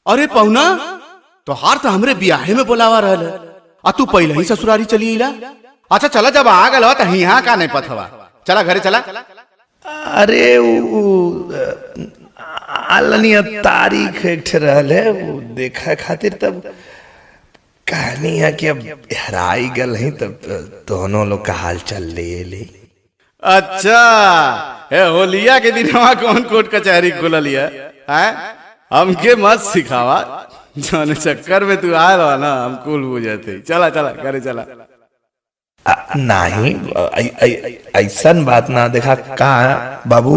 अरे पहुना तोहार तो हमरे बियाहे में बोलावा रहल आ तू पहले ही ससुरारी चली अइला। अच्छा चला जब आ गल तो यहाँ का नहीं पथवा, चला घरे चला। अरे आलनिया तारीख एक रहल है वो देखा खातिर तब कहानी है कि अब हराई गल है तब दोनों लोग का हाल चल ले। अच्छा है होलिया के दिन वहाँ कौन कोर्ट कचहरी खुला लिया है? हमके मत सिखावा, जाने चक्कर में तू आया रहा ना हम कुल हो जाते। चला चला घरे चला। नहीं ऐसा बात ना देखा का बाबू,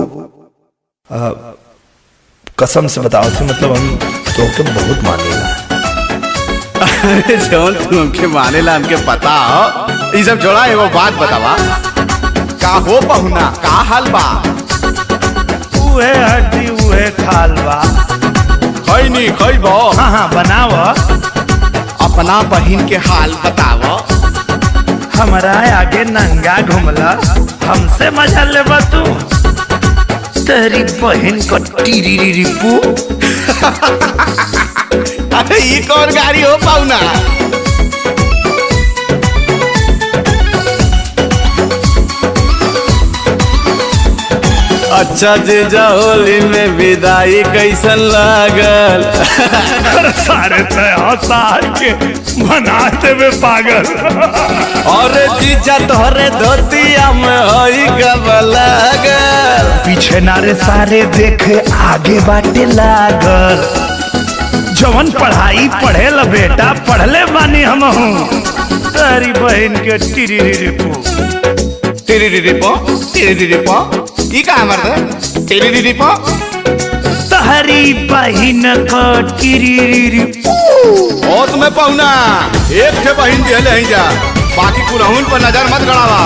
कसम से बताओ थे मतलब हम तो के बहुत मानेला। अरे जौन तू हमके मानेला हमके पता हो, ये सब छोड़ा एगो बात बतावा। का हो पहुना का हाल बा? उहे हड्डी उहे खालवा। खई नहीं खई बो। हाँ हाँ बनाव। अपना बहिन के हाल बताव। हमारा आगे नंगा घुमला हमसे मजा ले तू। तेरी बहन को टीरी पू। अरे ये कौन गाड़ी हो पाउना? अच्छा जीजा होली में विदाई कैसन लागल? सारे तय के बनाते में पागल। और जीजा तोहरे धोतिया में होई कब लागल? पीछे नारे सारे देखे आगे बाटे लागल। जवन पढ़ाई पढ़े ल बेटा पढ़ले बानी हम हूँ। तेरी बहन के टिरिरिपो ई का मर्द टिरिरिपो? तहरी बहन को टिरिरिपो। ओ तुम्हें पहुना एक ठे बहन दिहले ही जा, बाकी कुलहुन पर नजर मत गड़ावा।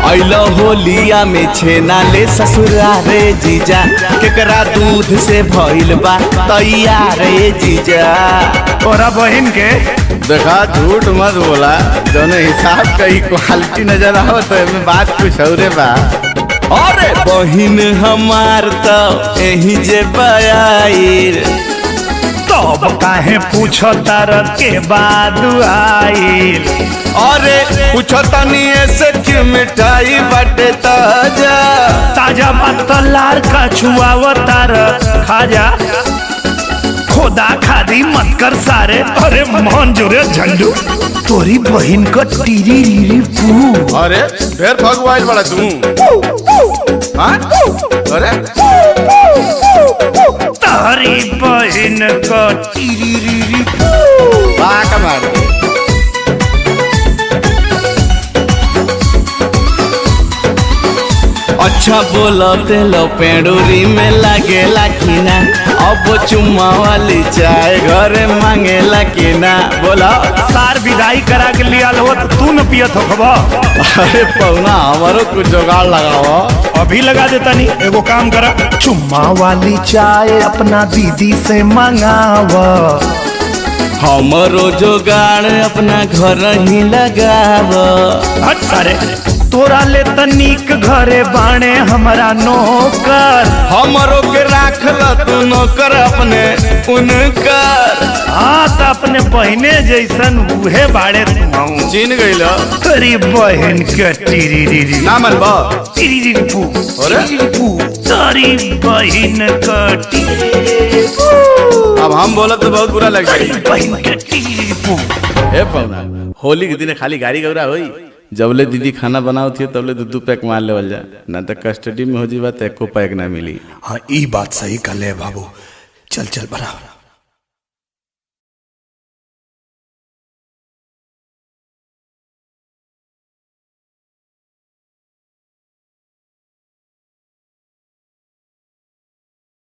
अइलो होलिया में छेना ले ससुरारे जीजा, केकरा दूध से भइल बा तैयार जीजा। तोरा बहन के देखा झूठ मत बोला, दोनों हिसाब का ही क्वालिटी नजर आओ तो में बात कुछ और बा। अरे बहिन हमार तो यही जे बयाइर, तब काहे पूछो तार के बाद आइल। अरे पूछो तनी ऐसे क्यों मिठाई बटे ताजा ताजा बात लार का छुआव तार खाजा। खोदा खादी मत कर सारे। अरे मोहन जोरे झंडू तोरी बहन का टीरी पू। अरे ढेर भगवान बड़ा तू। हाँ? अरे तारी बहन का टीरी मार। अच्छा बोलो तेलो पेड़ूरी में लागे लाखीना, अब चुम्मा वाली चाय घरे मांगे लाखीना। बोला सार विदाई करा के लिया लो तो तू न पियत हो खबा। अरे पौना हमारो कुछ जुगाड़ लगाओ। अभी लगा देता नहीं, एगो काम करा चुम्मा वाली चाय अपना दीदी से मंगाव। हमारो जुगाड़ अपना घर ही लगाव। हट सारे तोरा ले तनिक घरे बाणे हमारा नौकर। हमरो के राख ल तू नौकर अपने उनकर। हाँ तो अपने बहने जैसन उहे बाड़े तुम चिन गइल। तेरी बहन के टिरिरिरी ना मन बा टिरिरिरी पू। अरे तेरी बहन के टिरिरिरी पू। अब हम बोलत तो बहुत बुरा लग जाई। बहन के टिरिरिरी पू। ए पौना होली के दिन खाली गाड़ी गौरा होई, जबले दीदी खाना बनाओ थी तबले दू पैक मार लेवल जा, ना तो कस्टडी में हो जी बात एको पैक ना मिली। हाँ ई बात सही कर ले बाबू। चल चल बराबर।